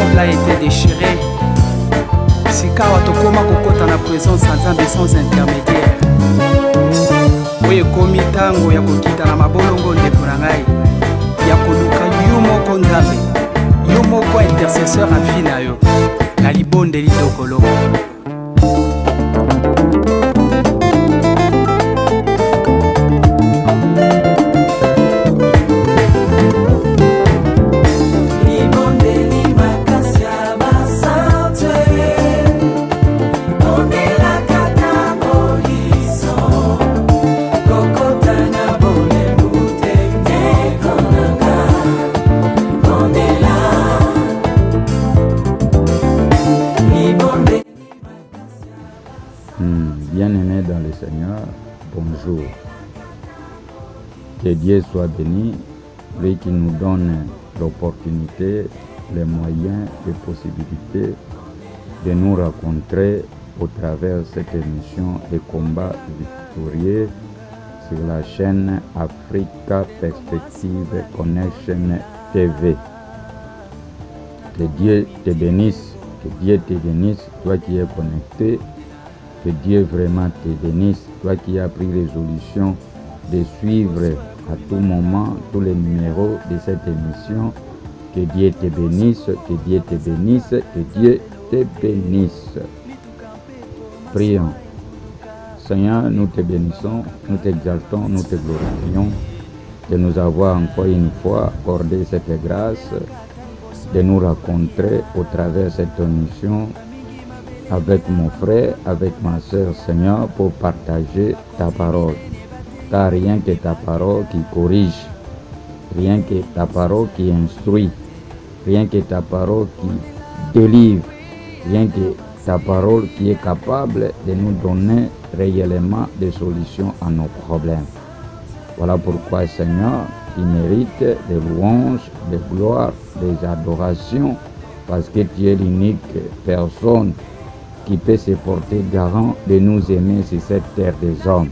temple a été déchiré. Sikawa tokoma kokota na présence ya Nzambe sans intermédiaire. Oyo ekomi ntango ya kokita na mabolongo ndeko na ngai ya koluka yo moko Nzambe, yo moko intercesseur afi na yo na libondeli lokolo. Bien-aimés dans le Seigneur, bonjour. Que Dieu soit béni, lui qui nous donne l'opportunité, les moyens, les possibilités de nous rencontrer au travers de cette émission de combat victorieux sur la chaîne Africa Perspective Connection TV. Que Dieu te bénisse, toi qui es connecté. Que Dieu vraiment te bénisse, toi qui as pris résolution de suivre à tout moment tous les numéros de cette émission. Que Dieu te bénisse, que Dieu te bénisse, que Dieu te bénisse. Prions. Seigneur, nous te bénissons, nous t'exaltons, nous te glorifions de nous avoir encore une fois accordé cette grâce, de nous rencontrer au travers de cette émission avec mon frère, avec ma soeur, Seigneur, pour partager ta parole. Car rien que ta parole qui corrige, rien que ta parole qui instruit, rien que ta parole qui délivre, rien que ta parole qui est capable de nous donner réellement des solutions à nos problèmes. Voilà pourquoi, Seigneur, tu mérites des louanges, des gloires, des adorations, parce que tu es l'unique personne qui peut se porter garant de nous aimer sur cette terre des hommes.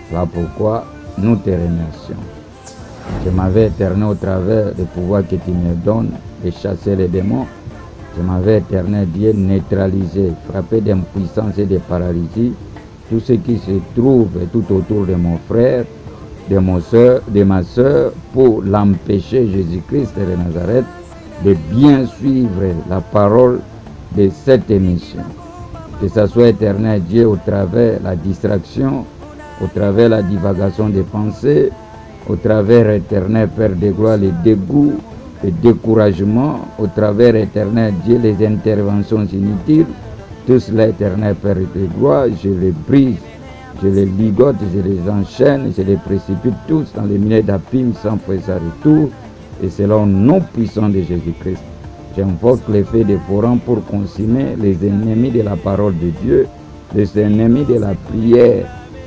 Voilà pourquoi nous te remercions. Je m'avais éternel au travers du pouvoir que tu me donnes de chasser les démons. Je m'avais éternel Dieu neutralisé, frappé d'impuissance et de paralysie, tout ce qui se trouve tout autour de mon frère, de ma soeur, pour l'empêcher, Jésus-Christ de Nazareth, de bien suivre la parole de cette émission. Que ça soit éternel Dieu au travers la distraction, au travers la divagation des pensées, au travers éternel Père de gloire les dégoûts, le découragement, au travers éternel Dieu les interventions inutiles, tout cela éternel Père de gloire, je les brise, je les ligote, je les enchaîne, je les précipite tous dans les milieux d'abîmes sans faire retour, et c'est là au nom puissant de Jésus-Christ. J'invoque l'effet des forants pour consumer les ennemis de la parole de Dieu, les ennemis de la prière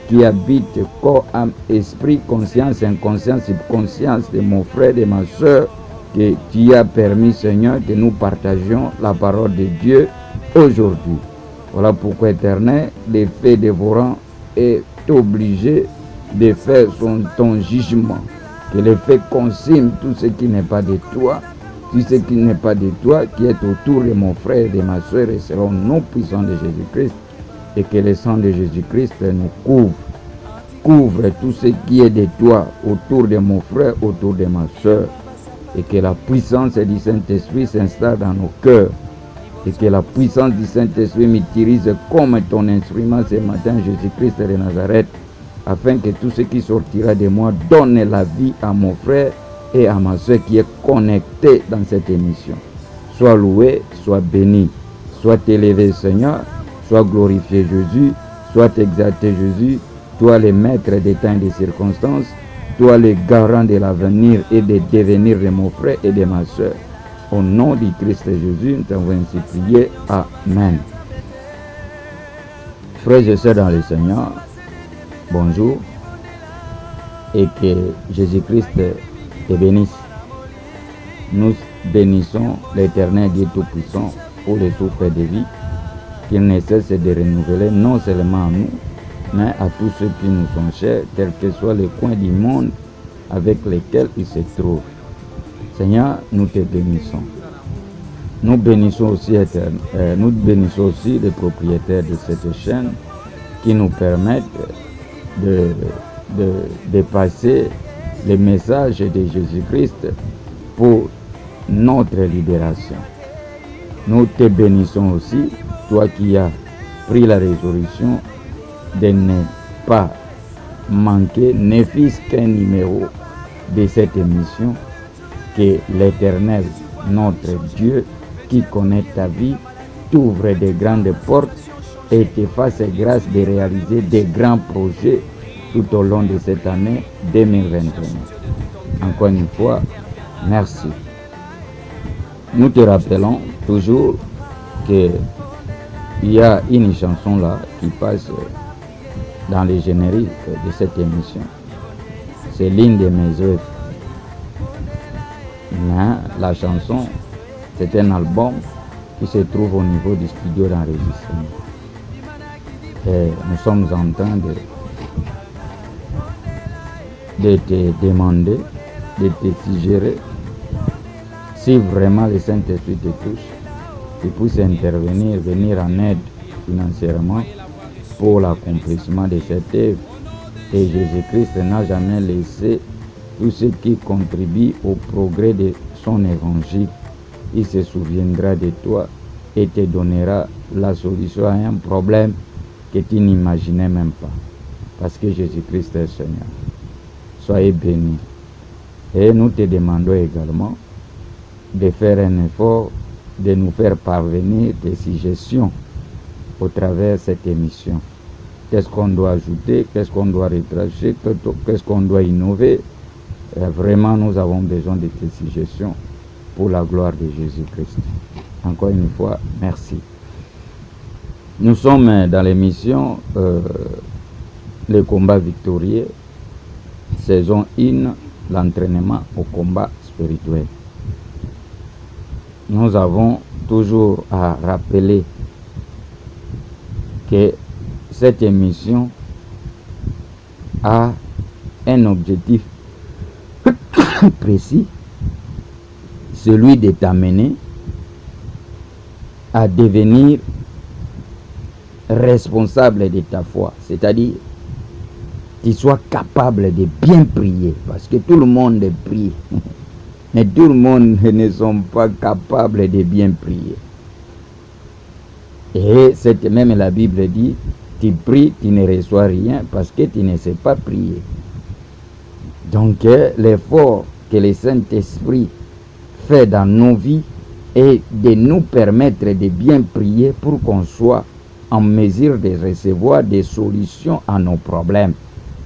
qui habitent corps, âme, esprit, conscience, inconscience, subconscience de mon frère, de ma soeur, que tu as permis, Seigneur, que nous partagions la parole de Dieu aujourd'hui. Voilà pourquoi, éternel, l'effet dévorant est obligé de faire ton jugement, que l'effet consume tout ce qui n'est pas de toi. Tout ce qui n'est pas de toi, qui est autour de mon frère et de ma soeur, et sera au nom puissant de Jésus-Christ, et que le sang de Jésus-Christ nous couvre tout ce qui est de toi, autour de mon frère, autour de ma soeur, et que la puissance du Saint-Esprit s'installe dans nos cœurs, et que la puissance du Saint-Esprit m'utilise comme ton instrument ce matin, Jésus-Christ de Nazareth, afin que tout ce qui sortira de moi donne la vie à mon frère et à ma soeur qui est connectée dans cette émission. Sois loué, sois béni, sois élevé Seigneur, sois glorifié Jésus, sois exalté Jésus, toi le maître des temps et des circonstances, toi le garant de l'avenir et des devenir de mon frère et de ma soeur. Au nom du Christ Jésus, nous t'avons ainsi prié. Amen. Frères et sœurs dans le Seigneur, bonjour, et que Jésus-Christ te bénisse. Nous bénissons l'Éternel Dieu Tout-Puissant pour les souffles de vie qu'il ne cesse de renouveler non seulement à nous, mais à tous ceux qui nous sont chers, quels que soient les coins du monde avec lesquels ils se trouvent. Seigneur, nous te bénissons. nous bénissons aussi les propriétaires de cette chaîne qui nous permettent de passer le message de Jésus-Christ pour notre libération. Nous te bénissons aussi, toi qui as pris la résolution de ne pas manquer, ne fût-ce qu'un numéro de cette émission, que l'Éternel, notre Dieu, qui connaît ta vie, t'ouvre de grandes portes et te fasse grâce de réaliser des grands projets tout au long de cette année 2021. Encore une fois, merci. Nous te rappelons toujours qu'il y a une chanson là qui passe dans les génériques de cette émission. C'est l'une de mes œuvres. Mais la chanson, c'est un album qui se trouve au niveau du studio d'enregistrement. Et nous sommes en train de te demander, de te suggérer, si vraiment le Saint-Esprit te touche, tu puisses intervenir, venir en aide financièrement pour l'accomplissement de cette œuvre. Et Jésus-Christ n'a jamais laissé tout ce qui contribue au progrès de son évangile. Il se souviendra de toi et te donnera la solution à un problème que tu n'imaginais même pas. Parce que Jésus-Christ est Seigneur. Soyez bénis. Et nous te demandons également de faire un effort, de nous faire parvenir des suggestions au travers de cette émission. Qu'est-ce qu'on doit ajouter, qu'est-ce qu'on doit retracer, qu'est-ce qu'on doit innover. Vraiment, nous avons besoin de tes suggestions pour la gloire de Jésus-Christ. Encore une fois, merci. Nous sommes dans l'émission Le combat victorieux, saison 1, l'entraînement au combat spirituel. Nous avons toujours à rappeler que cette émission a un objectif précis, celui de t'amener à devenir responsable de ta foi, c'est-à-dire tu sois capable de bien prier, parce que tout le monde prie, mais tout le monde ne sont pas capables de bien prier. Et même la Bible dit, tu pries, tu ne reçois rien parce que tu ne sais pas prier. Donc l'effort que le Saint-Esprit fait dans nos vies est de nous permettre de bien prier pour qu'on soit en mesure de recevoir des solutions à nos problèmes.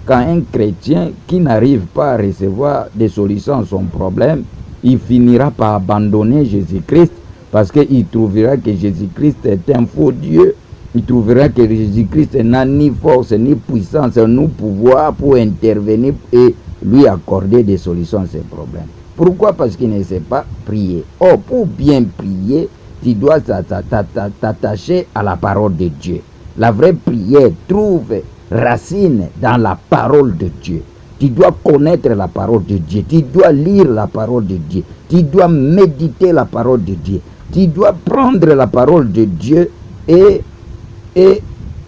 Quand un chrétien qui n'arrive pas à recevoir des solutions à son problème, il finira par abandonner Jésus-Christ parce qu'il trouvera que Jésus-Christ est un faux Dieu. Il trouvera que Jésus-Christ n'a ni force, ni puissance, ni pouvoir pour intervenir et lui accorder des solutions à ses problèmes. Pourquoi? Parce qu'il ne sait pas prier. Or, pour bien prier, tu dois t'attacher à la parole de Dieu. La vraie prière trouve racine dans la parole de Dieu. Tu dois connaître la parole de Dieu. Tu dois lire la parole de Dieu. Tu dois méditer la parole de Dieu. Tu dois prendre la parole de Dieu et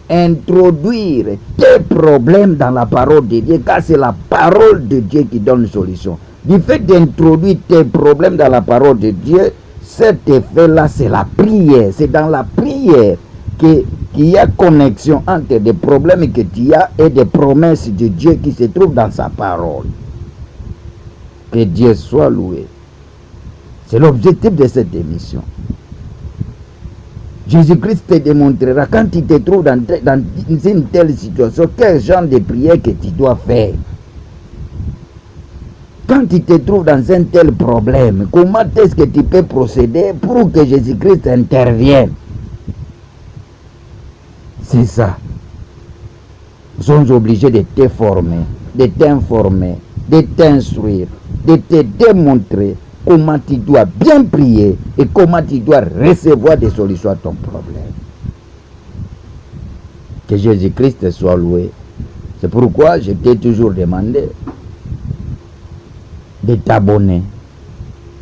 introduire tes problèmes dans la parole de Dieu, car c'est la parole de Dieu qui donne une solution. Du fait d'introduire tes problèmes dans la parole de Dieu, cet effet-là, c'est la prière. C'est dans la prière qu'il y a connexion entre des problèmes que tu as et des promesses de Dieu qui se trouvent dans sa parole. Que Dieu soit loué. C'est l'objectif de cette émission. Jésus-Christ te démontrera quand tu te trouves dans une telle situation, quel genre de prière que tu dois faire. Quand tu te trouves dans un tel problème, comment est-ce que tu peux procéder pour que Jésus-Christ intervienne? C'est ça. Nous sommes obligés de te former, de t'informer, de t'instruire, de te démontrer comment tu dois bien prier et comment tu dois recevoir des solutions à ton problème. Que Jésus-Christ soit loué. C'est pourquoi je t'ai toujours demandé de t'abonner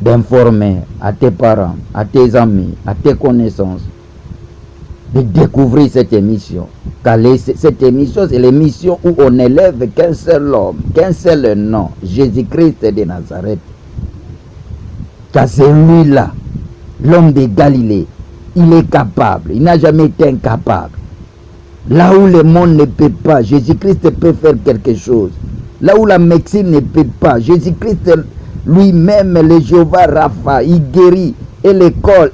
d'informer à tes parents, à tes amis, à tes connaissances, de découvrir cette émission. Car cette émission, c'est l'émission où on élève qu'un seul homme, qu'un seul nom, Jésus-Christ de Nazareth. Car c'est lui-là, l'homme de Galilée. Il est capable, il n'a jamais été incapable. Là où le monde ne peut pas, Jésus-Christ peut faire quelque chose. Là où la médecine ne peut pas, Jésus-Christ lui-même, le Jéhovah Rapha, il guérit et le corps,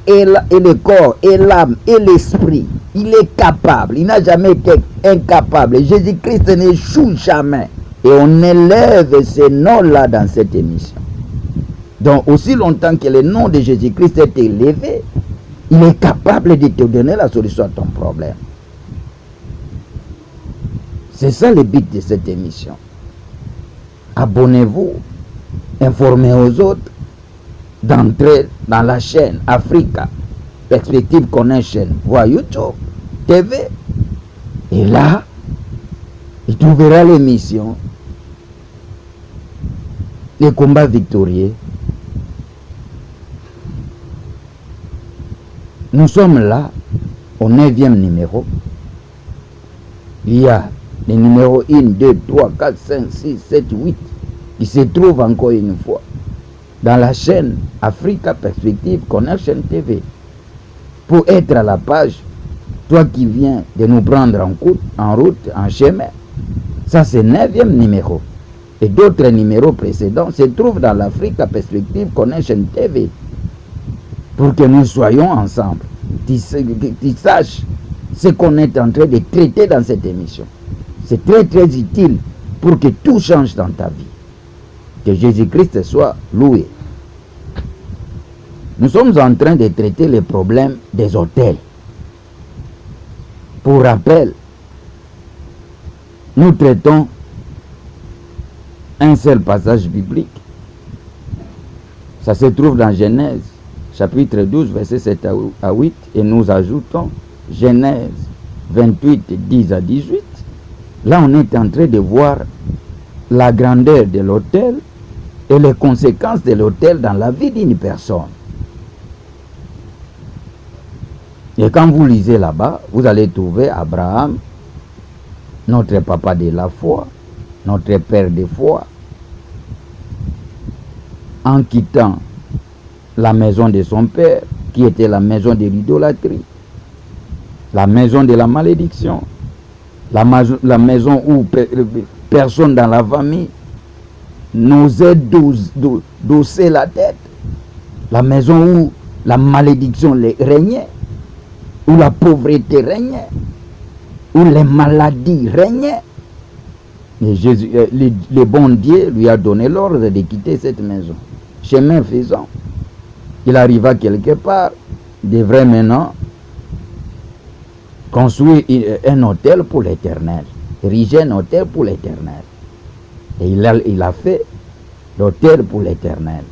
et l'âme, et l'esprit. Il est capable, il n'a jamais été incapable. Jésus-Christ n'échoue jamais. Et on élève ce nom-là dans cette émission. Donc, aussi longtemps que le nom de Jésus-Christ est élevé, il est capable de te donner la solution à ton problème. C'est ça le but de cette émission. Abonnez-vous, informez aux autres d'entrer dans la chaîne Africa Perspective Connection, voire YouTube, TV. Et là, il trouvera l'émission, les combats victorieux. Nous sommes là au 9e numéro. Il y a les numéros 1, 2, 3, 4, 5, 6, 7, 8 qui se trouvent encore une fois dans la chaîne Africa Perspective Connection TV. Pour être à la page, toi qui viens de nous prendre en route, en chemin, ça c'est 9e numéro. Et d'autres numéros précédents se trouvent dans l'Africa Perspective Connection TV. Pour que nous soyons ensemble. Tu saches ce qu'on est en train de traiter dans cette émission. C'est très très utile pour que tout change dans ta vie. Que Jésus-Christ soit loué. Nous sommes en train de traiter les problèmes des hôtels. Pour rappel, nous traitons un seul passage biblique. Ça se trouve dans Genèse, chapitre 12, versets 7 à 8, et nous ajoutons Genèse 28, 10 à 18. Là, on est en train de voir la grandeur de l'autel et les conséquences de l'autel dans la vie d'une personne. Et quand vous lisez là-bas, vous allez trouver Abraham, notre papa de la foi, notre père de foi, en quittant la maison de son père, qui était la maison de l'idolâtrie, la maison de la malédiction, la maison où personne dans la famille n'osait d'osser la tête, la maison où la malédiction régnait, où la pauvreté régnait, où les maladies régnaient. Et Jésus, le bon Dieu lui a donné l'ordre de quitter cette maison. Chemin faisant, il arriva quelque part, devrait maintenant construire un hôtel pour l'Éternel, ériger un hôtel pour l'Éternel. Et il a fait l'hôtel pour l'Éternel.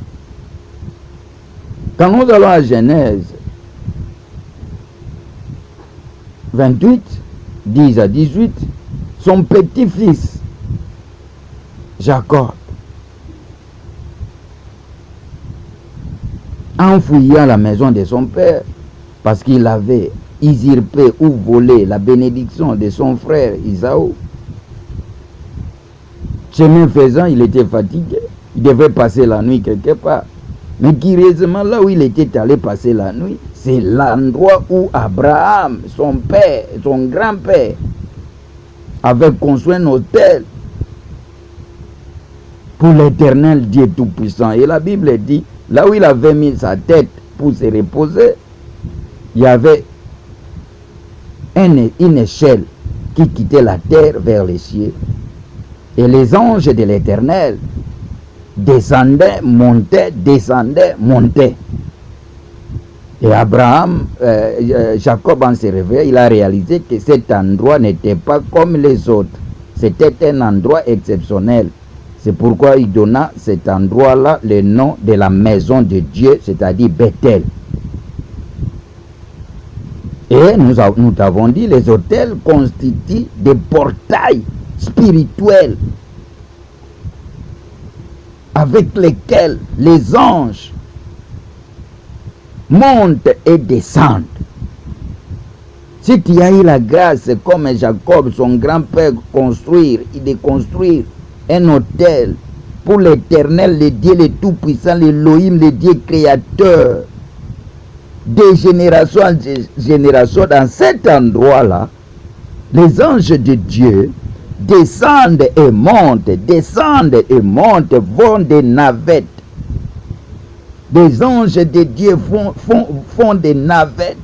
Quand nous allons à Genèse 28, 10 à 18, son petit-fils, Jacob, en fouillant la maison de son père, parce qu'il avait usurpé ou volé la bénédiction de son frère Isaou. Chemin faisant, il était fatigué, il devait passer la nuit quelque part. Mais curieusement, là où il était allé passer la nuit, c'est l'endroit où Abraham, son père, son grand-père, avait construit un hôtel pour l'Éternel Dieu Tout-Puissant. Et la Bible dit, là où il avait mis sa tête pour se reposer, il y avait une échelle qui quittait la terre vers les cieux. Et les anges de l'Éternel descendaient, montaient, descendaient, montaient. Et Abraham, Jacob en se réveillant, il a réalisé que cet endroit n'était pas comme les autres. C'était un endroit exceptionnel. C'est pourquoi il donna cet endroit-là le nom de la maison de Dieu, c'est-à-dire Bethel. Et nous t'avons dit, les autels constituent des portails spirituels avec lesquels les anges montent et descendent. Si tu as eu la grâce, comme Jacob, son grand-père, de construire un autel pour l'Éternel, le Dieu le Tout-Puissant, l'Élohim, le Dieu créateur, de génération en génération, dans cet endroit-là, les anges de Dieu descendent et montent, vont des navettes. Des anges de Dieu font des navettes,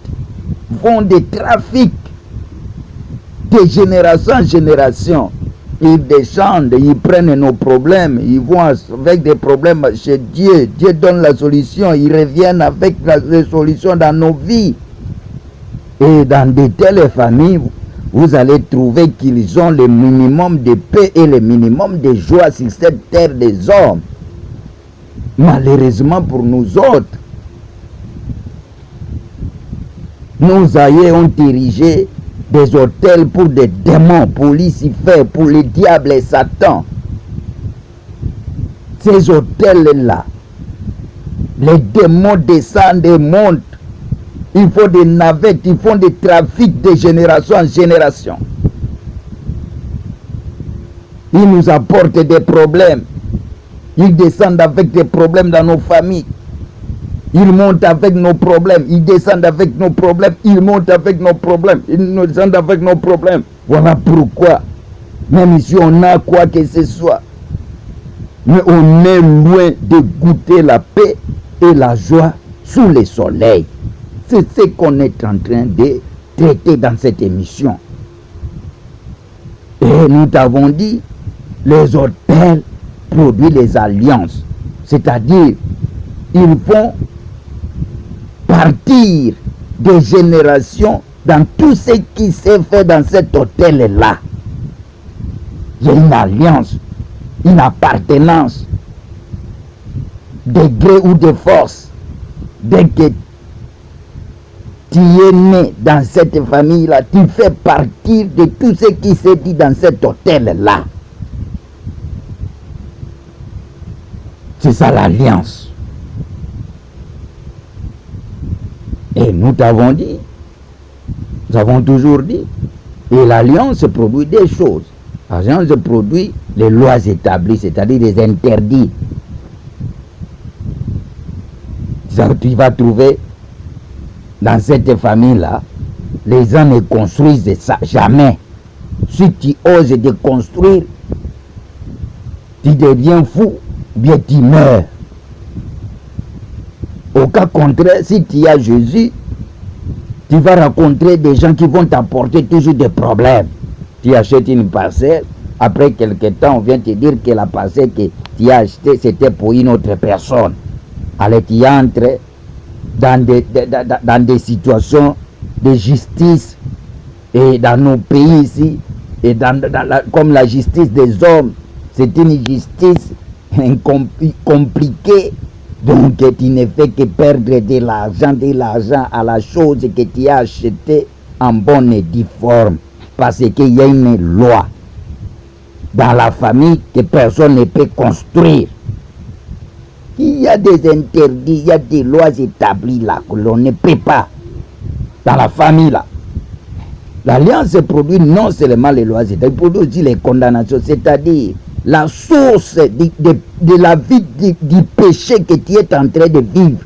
font des trafics de génération en génération. Ils descendent, ils prennent nos problèmes, ils vont avec des problèmes chez Dieu. Dieu donne la solution, ils reviennent avec la solution dans nos vies. Et dans de telles familles, vous allez trouver qu'ils ont le minimum de paix et le minimum de joie sur cette terre des hommes. Malheureusement pour nous autres, nos aïeux ont érigé des hôtels pour des démons, pour Lucifer, pour le diable et Satan. Ces hôtels-là, les démons descendent et montent. Il faut des navettes, ils font des trafics de génération en génération. Ils nous apportent des problèmes. Ils descendent avec des problèmes dans nos familles. Ils montent avec nos problèmes. Ils descendent avec nos problèmes. Ils montent avec nos problèmes. Ils descendent avec nos problèmes. Voilà pourquoi, même si on a quoi que ce soit, mais on est loin de goûter la paix et la joie sous le soleil. C'est ce qu'on est en train de traiter dans cette émission. Et nous t'avons dit, les hôtels produisent les alliances. C'est-à-dire, ils vont partir des générations dans tout ce qui s'est fait dans cet hôtel-là. Il y a une alliance, une appartenance, de gré ou de force. Dès que tu es né dans cette famille-là, tu fais partie de tout ce qui s'est dit dans cet hôtel-là. C'est ça l'alliance. Et nous t'avons dit, nous avons toujours dit, et l'alliance produit des choses. L'alliance produit les lois établies, c'est-à-dire les interdits. Tu vas trouver dans cette famille-là, les gens ne construisent ça jamais. Si tu oses de construire, tu deviens fou, bien tu meurs. Au cas contraire, si tu as Jésus, tu vas rencontrer des gens qui vont t'apporter toujours des problèmes. Tu achètes une parcelle, après quelque temps, on vient te dire que la parcelle que tu as achetée, c'était pour une autre personne. Alors tu entres dans des situations de justice, et dans nos pays ici, et comme la justice des hommes, c'est une justice compliquée. Donc tu ne fais que perdre de l'argent à la chose que tu as achetée en bonne et due forme. Parce qu'il y a une loi dans la famille que personne ne peut construire. Il y a des interdits, il y a des lois établies là que l'on ne peut pas. Dans la famille là. L'alliance produit non seulement les lois établies, il produit aussi les condamnations, c'est-à-dire la source de la vie du péché que tu es en train de vivre.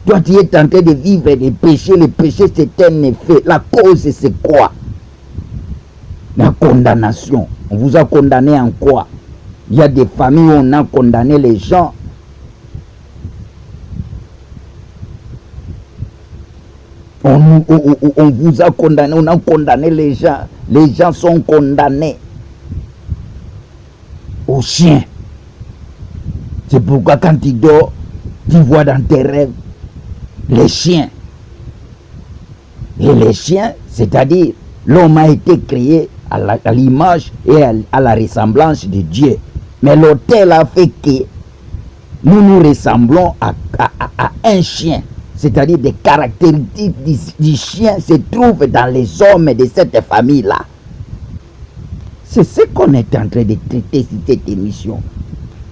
Toi, tu es en train de vivre le péché c'est un effet. La cause, c'est quoi? La condamnation. On vous a condamné en quoi? Il y a des familles où on a condamné les gens. On vous a condamné, on a condamné les gens. Les gens sont condamnés aux chiens. C'est pourquoi quand tu dors, tu vois dans tes rêves les chiens. Et les chiens, c'est-à-dire l'homme a été créé à l'image et à la ressemblance de Dieu. Mais l'autel a fait que nous ressemblons à un chien. C'est-à-dire des caractéristiques du chien se trouvent dans les hommes de cette famille-là. C'est ce qu'on est en train de traiter sur cette émission.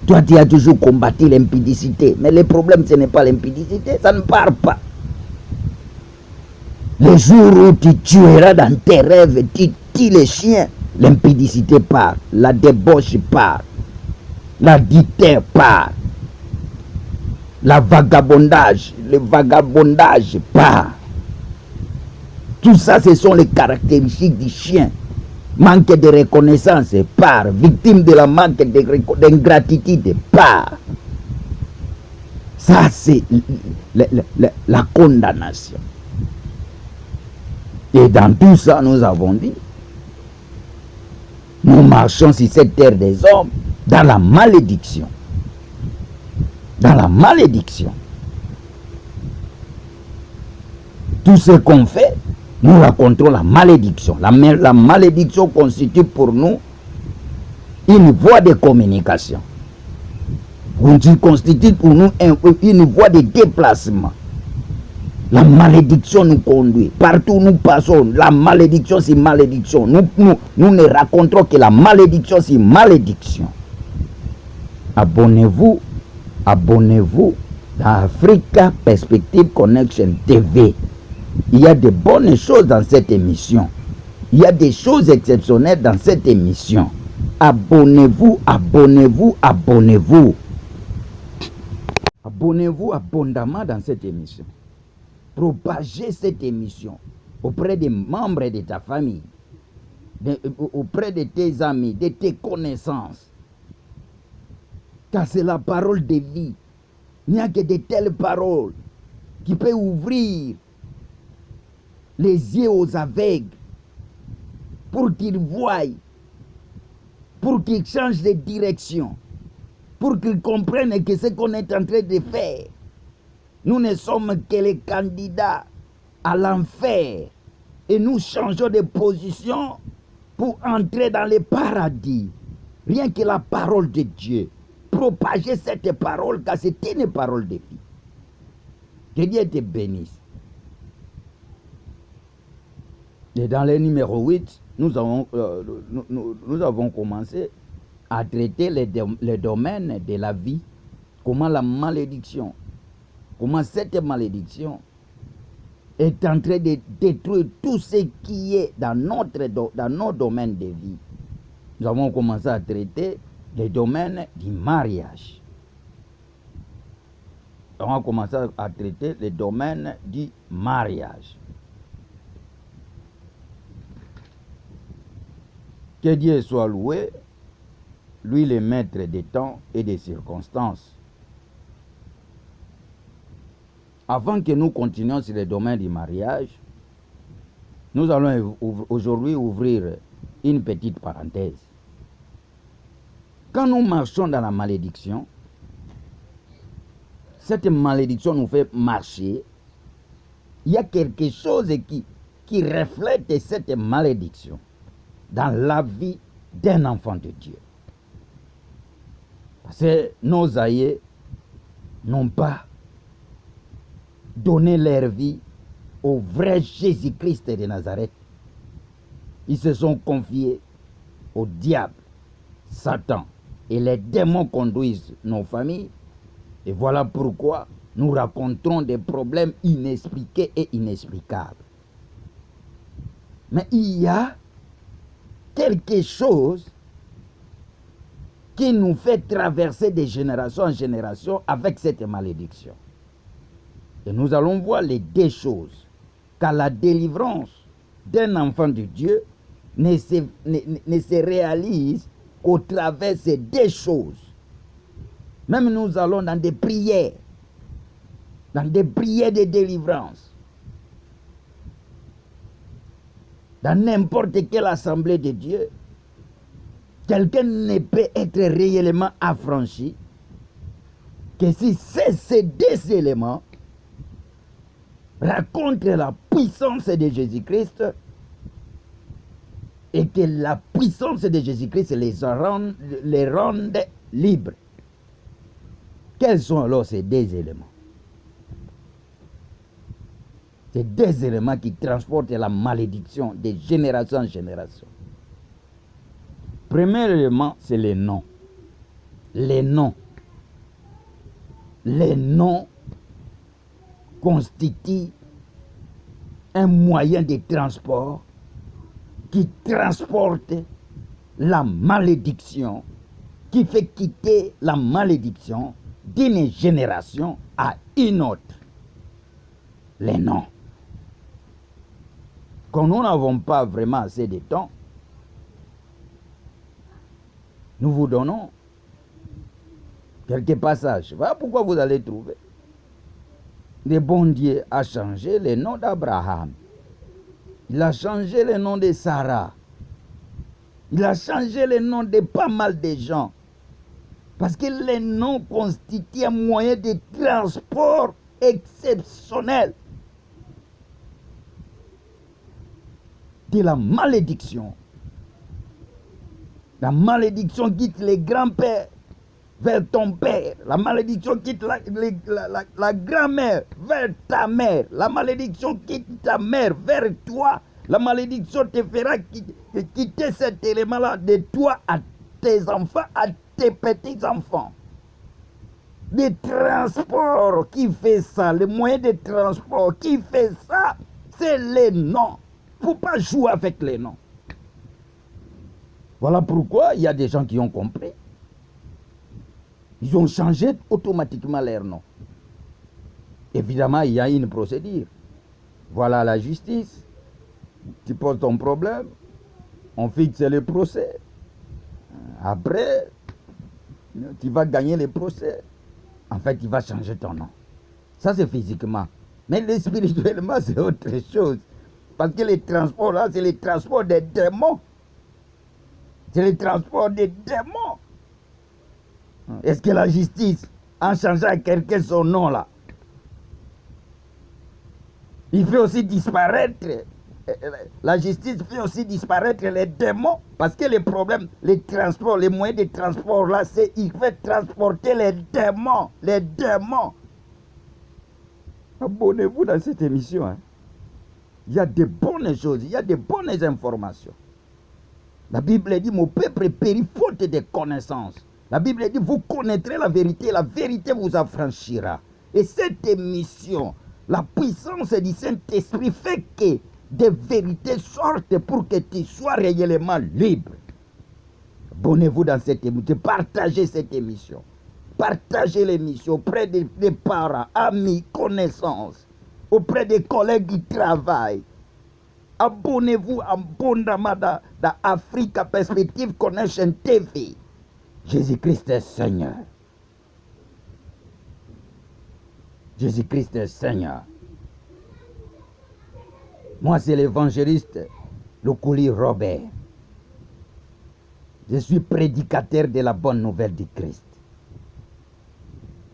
Toi, tu as toujours combattu l'impudicité. Mais le problème, ce n'est pas l'impudicité, ça ne part pas. Le jour où tu tueras dans tes rêves, tu tues les chiens, l'impudicité part, la débauche part, la dictée part, le vagabondage part. Tout ça, ce sont les caractéristiques du chien. Manque de reconnaissance part, victime de la manque d'ingratitude part. Ça, c'est la condamnation. Et dans tout ça, nous avons dit, nous marchons sur cette terre des hommes dans la malédiction. Dans la malédiction. Tout ce qu'on fait, nous racontons la malédiction. La malédiction constitue pour nous une voie de communication. Constitue pour nous une voie de déplacement. La malédiction nous conduit. Partout où nous passons, la malédiction, c'est malédiction. Nous ne racontons que la malédiction, c'est malédiction. Abonnez-vous dans Africa Perspective Connection TV. Il y a de bonnes choses dans cette émission. Il y a des choses exceptionnelles dans cette émission. Abonnez-vous. Abonnez-vous abondamment dans cette émission. Propagez cette émission auprès des membres de ta famille, auprès de tes amis, de tes connaissances. Car c'est la parole de vie. Il n'y a que de telles paroles qui peuvent ouvrir les yeux aux aveugles pour qu'ils voient, pour qu'ils changent de direction, pour qu'ils comprennent que ce qu'on est en train de faire, nous ne sommes que les candidats à l'enfer et nous changeons de position pour entrer dans le paradis. Rien que la parole de Dieu. Propagez cette parole car c'est une parole de vie. Que Dieu te bénisse. Et dans le numéro 8, nous avons commencé à traiter les domaines de la vie. Comment la malédiction, comment cette malédiction est en train de détruire tout ce qui est dans nos domaines de vie. Nous avons commencé à traiter les domaines du mariage. On a commencé à traiter les domaines du mariage. Que Dieu soit loué, lui le maître des temps et des circonstances. Avant que nous continuions sur le domaine du mariage, nous allons aujourd'hui ouvrir une petite parenthèse. Quand nous marchons dans la malédiction, cette malédiction nous fait marcher. Il y a quelque chose qui reflète cette malédiction dans la vie d'un enfant de Dieu. Parce que nos aïeux n'ont pas donné leur vie au vrai Jésus-Christ de Nazareth. Ils se sont confiés au diable, Satan, et les démons conduisent nos familles. Et voilà pourquoi nous raconterons des problèmes inexpliqués et inexplicables. Mais il y a quelque chose qui nous fait traverser de génération en génération avec cette malédiction. Et nous allons voir les deux choses. Car la délivrance d'un enfant de Dieu ne se réalise qu'au travers de ces deux choses. Même nous allons dans des prières de délivrance. Dans n'importe quelle assemblée de Dieu, quelqu'un ne peut être réellement affranchi que si ces deux éléments racontent la puissance de Jésus-Christ et que la puissance de Jésus-Christ les rende libres. Quels sont alors ces deux éléments? Ces deux éléments qui transportent la malédiction de génération en génération. Premier élément, c'est les noms. les noms constituent un moyen de transport qui transporte la malédiction, qui fait quitter la malédiction d'une génération à une autre. Les noms. Quand nous n'avons pas vraiment assez de temps, nous vous donnons quelques passages. Voilà pourquoi vous allez trouver. Le bon Dieu a changé le nom d'Abraham. Il a changé le nom de Sarah. Il a changé le nom de pas mal de gens. Parce que les noms constituent un moyen de transport exceptionnel de la malédiction. La malédiction quitte les grands-pères vers ton père. La malédiction quitte la grand-mère vers ta mère. La malédiction quitte ta mère vers toi. La malédiction te fera quitter cet élément-là de toi à tes enfants, à tes petits-enfants. Le transport qui fait ça, le moyen de transport qui fait ça, c'est les noms. Il ne faut pas jouer avec les noms. Voilà pourquoi il y a des gens qui ont compris. Ils ont changé automatiquement leur nom. Évidemment, il y a une procédure. Voilà la justice. Tu poses ton problème, on fixe le procès. Après, tu vas gagner le procès. En fait, tu vas changer ton nom. Ça, c'est physiquement. Mais spirituellement, c'est autre chose. Parce que les transports là, c'est les transports des démons. C'est le transport des démons. Est-ce que la justice, en changeant à quelqu'un son nom là, il fait aussi disparaître, la justice fait aussi disparaître les démons, parce que les problèmes, les transports, les moyens de transport là, c'est il fait transporter les démons, les démons. Abonnez-vous dans cette émission. Hein. Il y a de bonnes choses, il y a de bonnes informations. La Bible dit, mon peuple périt faute de connaissances. La Bible dit, vous connaîtrez la vérité vous affranchira. Et cette émission, la puissance du Saint-Esprit fait que des vérités sortent pour que tu sois réellement libre. Abonnez-vous dans cette émission, partagez cette émission. Partagez l'émission auprès des parents, amis, connaissances, auprès des collègues qui travaillent. Abonnez-vous abondamment dans Africa Perspective Connection TV. Jésus-Christ est Seigneur. Jésus-Christ est Seigneur. Moi, c'est l'évangéliste Lokuli Robert. Je suis prédicateur de la bonne nouvelle du Christ.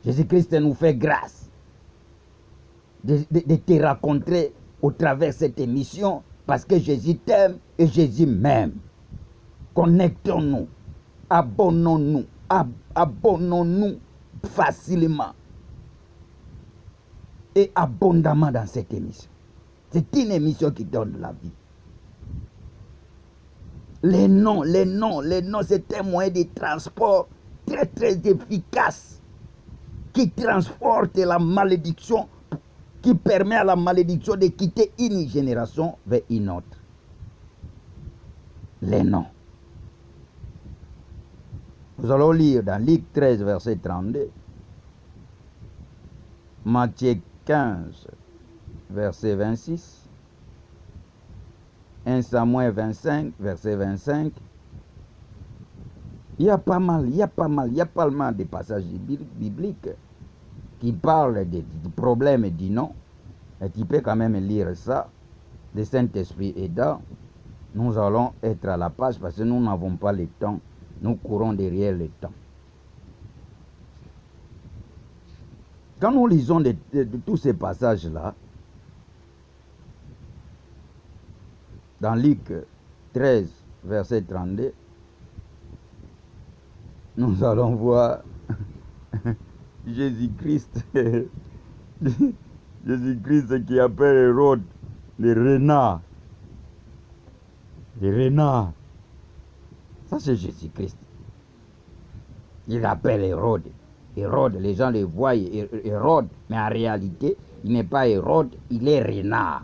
Jésus-Christ nous fait grâce de te rencontrer au travers de cette émission parce que Jésus t'aime et Jésus m'aime. Connectons-nous, abonnons-nous facilement et abondamment dans cette émission. C'est une émission qui donne la vie. Les noms, c'est un moyen de transport très très efficace qui transporte la malédiction, qui permet à la malédiction de quitter une génération vers une autre. Les noms. Nous allons lire dans Luc 13, verset 32, Matthieu 15, verset 26, 1 Samuel 25, verset 25. Il y a pas mal de passages bibliques qui parlent du problème du nom. Et tu peux quand même lire ça. Le Saint-Esprit aidant, nous allons être à la page parce que nous n'avons pas le temps. Nous courons derrière le temps. Quand nous lisons de tous ces passages-là, dans Luc 13, verset 32, nous allons voir Jésus-Christ, Jésus-Christ qui appelle Hérode le renard. Le renard. Ça, c'est Jésus-Christ. Il l'appelle Hérode. Hérode, les gens le voient Hérode, mais en réalité, il n'est pas Hérode, il est renard.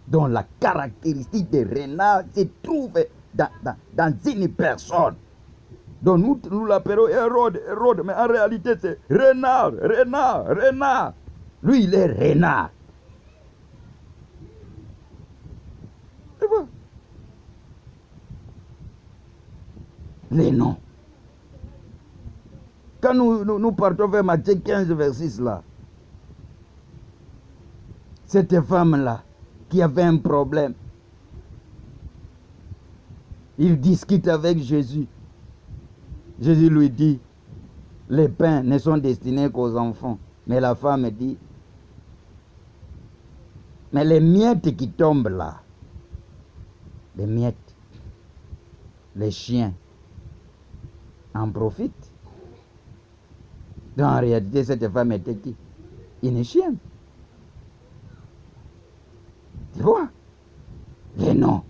Donc la caractéristique de renard se trouve dans une personne. Donc nous l'appelons Hérode, mais en réalité c'est renard. Lui, il est renard. Tu vois? Les noms. Quand nous partons vers Matthieu 15, verset 6 là, cette femme-là, qui avait un problème, il discute avec Jésus. Jésus lui dit, les pains ne sont destinés qu'aux enfants. Mais la femme dit, mais les miettes qui tombent là, les miettes, les chiens en profitent. Donc en réalité, cette femme était qui? Une chienne. Tu vois? Les noms.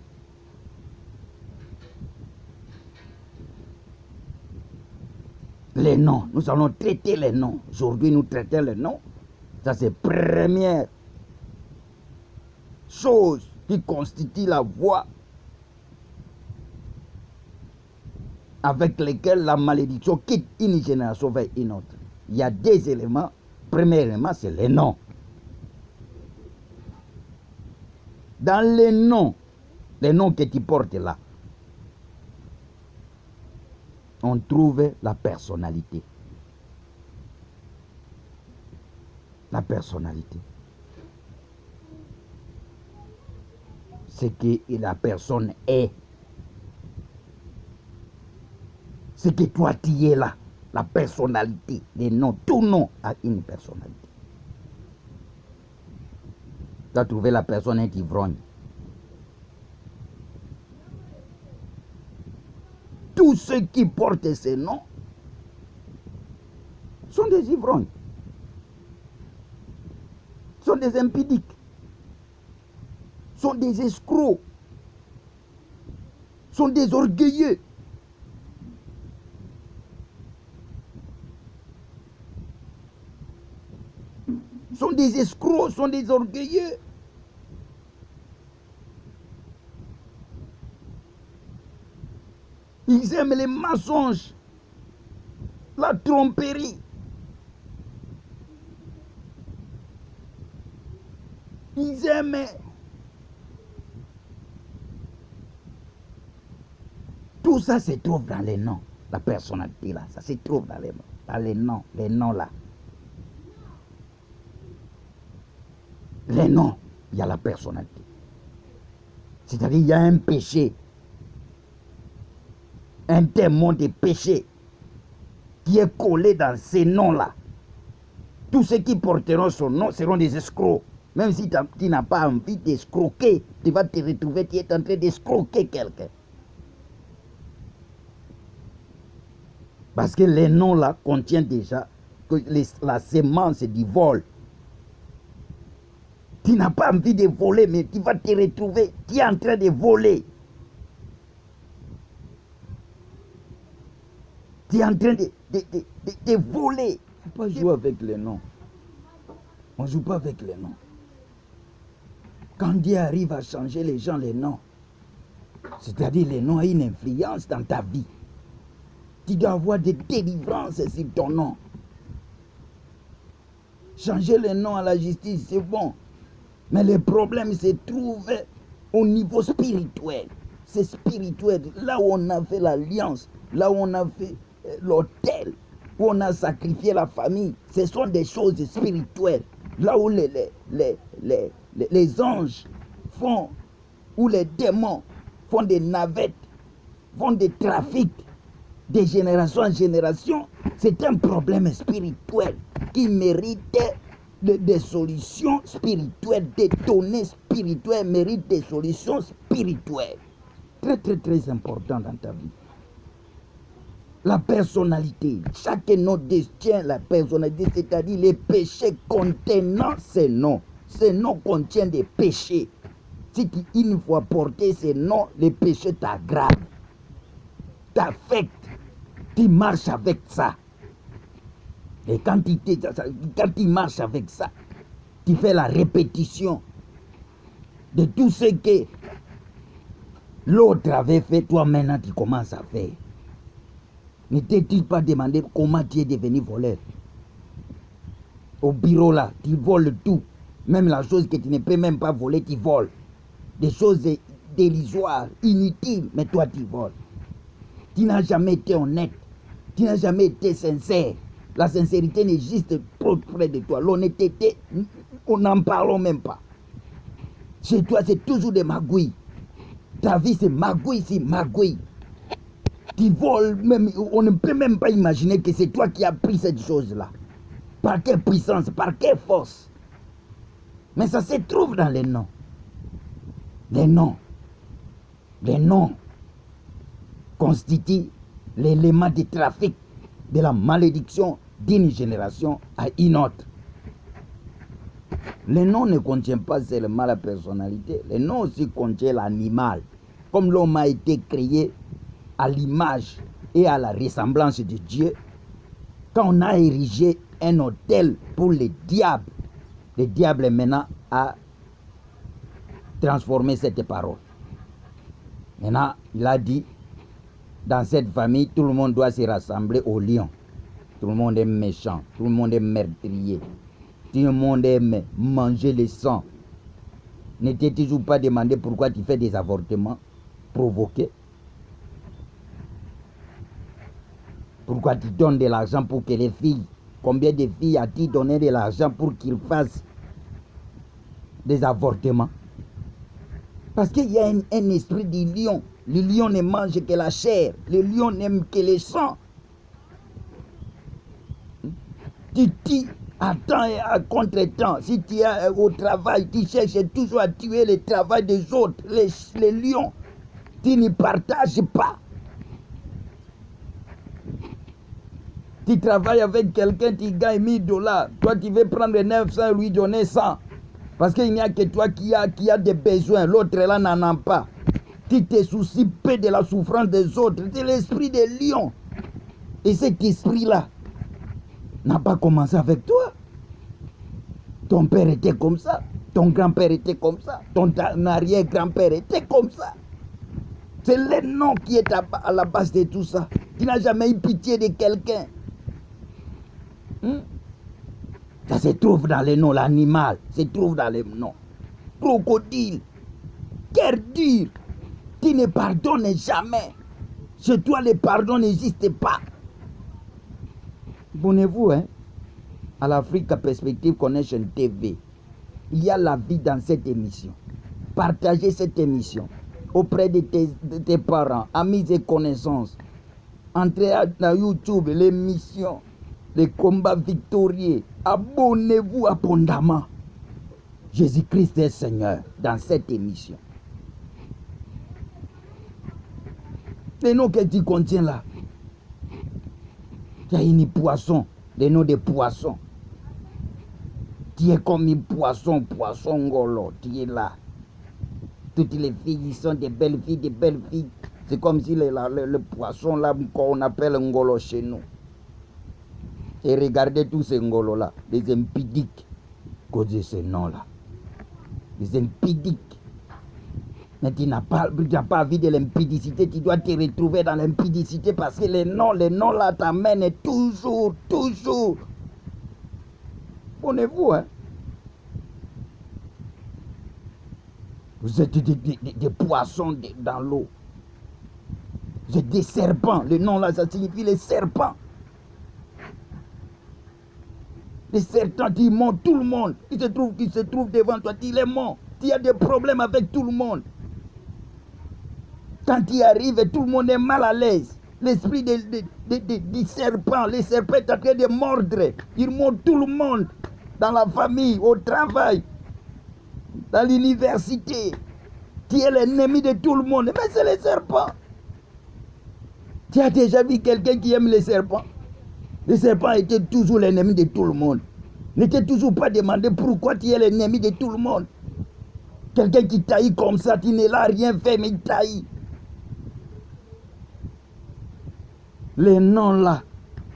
Les noms. Nous allons traiter les noms. Aujourd'hui, nous traitons les noms. Ça, c'est la première chose qui constitue la voie avec lesquels la malédiction quitte une génération vers une autre. Il y a deux éléments. Premier élément, c'est les noms. Dans les noms que tu portes là, on trouve la personnalité. La personnalité. Ce que la personne est. Ce que toi tu es là. La personnalité. Les noms. Tout nom a une personnalité. Tu as trouvé la personne est ivrogne. Tous ceux qui portent ces noms sont des ivrognes, sont des impudiques, sont des escrocs, sont des orgueilleux. Sont des escrocs, sont des orgueilleux. Ils aiment les mensonges, la tromperie. Ils aiment tout ça se trouve dans les noms, la personnalité là, ça se trouve dans les noms là. Les noms, il y a la personnalité. C'est-à-dire il y a un péché. Un démon de péché qui est collé dans ces noms-là. Tous ceux qui porteront son nom seront des escrocs. Même si tu n'as pas envie d'escroquer, tu vas te retrouver, tu es en train d'escroquer quelqu'un. Parce que les noms-là contiennent déjà la sémence du vol. Tu n'as pas envie de voler, mais tu vas te retrouver, tu es en train de voler. Tu es en train de voler. Il ne faut pas jouer avec les noms. On ne joue pas avec les noms. Quand Dieu arrive à changer les gens, les noms, c'est-à-dire les noms ont une influence dans ta vie. Tu dois avoir des délivrances sur ton nom. Changer les noms à la justice, c'est bon. Mais le problème se trouve au niveau spirituel. C'est spirituel. Là où on a fait l'alliance, là où on a fait l'autel, où on a sacrifié la famille, ce sont des choses spirituelles. Là où les anges font, où les démons font des navettes, font des trafics de génération en génération, c'est un problème spirituel qui mérite des solutions spirituelles, des données spirituelles méritent des solutions spirituelles. Très très très important dans ta vie. La personnalité, chaque nom détient la personnalité, c'est-à-dire les péchés contenant ces noms. Ces noms contiennent des péchés. Si tu une fois porté ces noms, les péchés t'aggravent, t'affectent. Tu marches avec ça. Et quand tu marches avec ça, tu fais la répétition de tout ce que l'autre avait fait, toi maintenant tu commences à faire. Ne t'es-tu pas demandé comment tu es devenu voleur? Au bureau là, tu voles tout. Même la chose que tu ne peux même pas voler, tu voles. Des choses dérisoires, inutiles, mais toi tu voles. Tu n'as jamais été honnête. Tu n'as jamais été sincère. La sincérité n'existe pas près de toi. L'honnêteté, on n'en parle même pas. Chez toi, c'est toujours des magouilles. Ta vie, c'est magouille, c'est magouille. Tu voles, même, on ne peut même pas imaginer que c'est toi qui as pris cette chose-là. Par quelle puissance, par quelle force? Mais ça se trouve dans les noms. Les noms. Les noms constituent l'élément de trafic de la malédiction d'une génération à une autre. Les noms ne contiennent pas seulement la personnalité, les noms aussi contiennent l'animal. Comme l'homme a été créé à l'image et à la ressemblance de Dieu, quand on a érigé un autel pour le diable maintenant a transformé cette parole. Maintenant, il a dit, dans cette famille, tout le monde doit se rassembler au lion. Tout le monde est méchant, tout le monde est meurtrier, tout le monde aime manger le sang. Ne t'es toujours pas demandé pourquoi tu fais des avortements provoqués? Pourquoi tu donnes de l'argent pour que les filles, combien de filles as-tu donné de l'argent pour qu'ils fassent des avortements? Parce qu'il y a un esprit du lion. Le lion ne mange que la chair. Le lion n'aime que le sang. Tu tues à temps et à contre-temps. Si tu es au travail, tu cherches toujours à tuer le travail des autres. Les lions, tu ne partages pas. Tu travailles avec quelqu'un, tu gagnes $1000. Toi, tu veux prendre 900 et lui donner 100. Parce qu'il n'y a que toi qui a des besoins. L'autre là n'en a pas. Tu te soucies peu de la souffrance des autres. C'est l'esprit des lions. Et cet esprit-là n'a pas commencé avec toi. Ton père était comme ça. Ton grand-père était comme ça. Ton arrière-grand-père était comme ça. C'est le nom qui est à la base de tout ça. Tu n'as jamais eu pitié de quelqu'un. Ça se trouve dans les noms. L'animal se trouve dans les noms. Crocodile. Cœur dur. Tu ne pardonnes jamais. Chez toi, le pardon n'existe pas. Abonnez-vous à l'Afrique Perspective Connection TV. Il y a la vie dans cette émission. Partagez cette émission auprès de tes parents, amis et connaissances. Entrez dans YouTube, l'émission, les combats victorieux. Abonnez-vous abondamment. Jésus-Christ est Seigneur dans cette émission. Les noms que tu contiens là. Il y a une poisson, les noms des poissons. Tu es comme un poisson ngolo, tu es là. Toutes les filles sont des belles filles, C'est comme si le poisson là qu'on appelle ngolo chez nous. Et regardez tous ces ngolos là, les impudiques, cause de ce nom là. Les impudiques. Mais tu n'as pas envie de l'impudicité, tu dois te retrouver dans l'impudicité parce que les noms là t'amènent toujours. Abonnez-vous, Vous êtes des poissons dans l'eau. Vous êtes des serpents. Le nom là, ça signifie les serpents. Les serpents, tu montes tout le monde. Qui se trouve devant toi, tu les montes. Tu as des problèmes avec tout le monde. Quand tu arrives, tout le monde est mal à l'aise. L'esprit du serpent, les serpents sont en train de mordre. Ils mordent tout le monde. Dans la famille, au travail, dans l'université. Tu es l'ennemi de tout le monde. Mais c'est les serpents. Tu as déjà vu quelqu'un qui aime les serpents? Les serpents étaient toujours l'ennemi de tout le monde. Ne t'es toujours pas demandé pourquoi tu es l'ennemi de tout le monde. Quelqu'un qui taille comme ça, tu ne l'as rien fait, mais il taille. Les noms là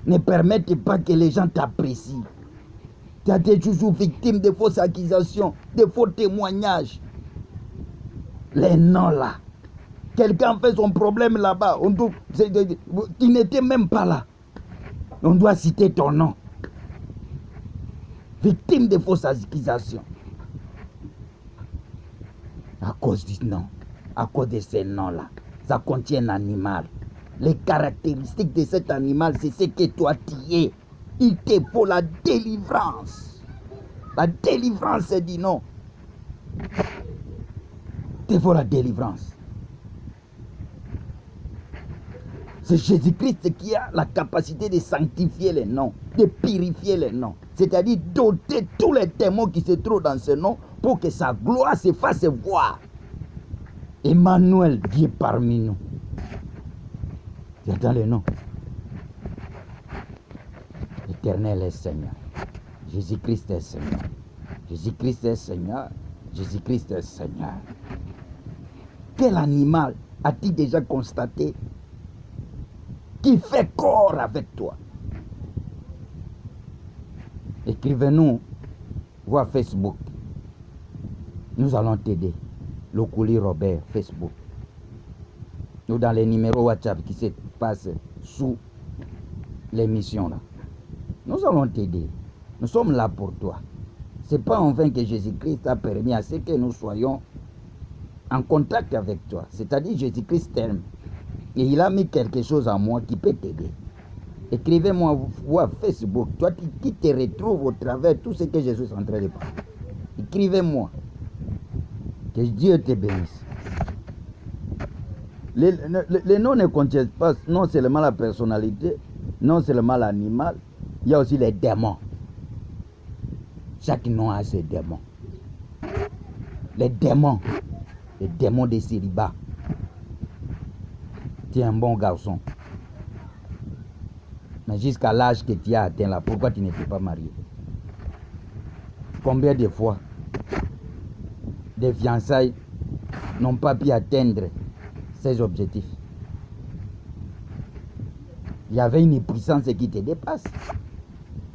ne permettent pas que les gens t'apprécient. Tu as été toujours victime de fausses accusations, de faux témoignages. Les noms là. Quelqu'un fait son problème là-bas. Tu n'étais même pas là. On doit citer ton nom. Victime de fausses accusations. À cause du nom. À cause de ces noms-là. Ça contient un animal. Les caractéristiques de cet animal, c'est ce que toi tu es. Il te faut la délivrance. La délivrance, c'est du nom. Il te faut la délivrance. C'est Jésus-Christ qui a la capacité de sanctifier les noms, de purifier les noms. C'est-à-dire doter tous les démons qui se trouvent dans ce nom pour que sa gloire se fasse voir. Emmanuel, Dieu parmi nous. Tu entends le nom? L'Éternel est Seigneur. Jésus-Christ est Seigneur. Jésus-Christ est Seigneur. Jésus-Christ est Seigneur. Quel animal as-tu déjà constaté qui fait corps avec toi? Écrivez-nous via Facebook. Nous allons t'aider. Lokuli Robert, Facebook. Nous dans les numéros WhatsApp qui se passent sous l'émission là. Nous allons t'aider. Nous sommes là pour toi. Ce n'est pas en vain que Jésus-Christ a permis à ce que nous soyons en contact avec toi. C'est-à-dire Jésus-Christ t'aime. Et il a mis quelque chose en moi qui peut t'aider. Écrivez-moi via Facebook. Toi qui te retrouves au travers de tout ce que Jésus est en train de parler. Écrivez-moi. Que Dieu te bénisse. Les noms ne contiennent pas non seulement la personnalité, non seulement l'animal, il y a aussi les démons. Chaque nom a ses démons. Les démons de célibat. Tu es un bon garçon. Mais jusqu'à l'âge que tu as atteint là, pourquoi tu n'étais pas marié? Combien de fois des fiançailles n'ont pas pu atteindre ces objectifs? Il y avait une puissance qui te dépasse.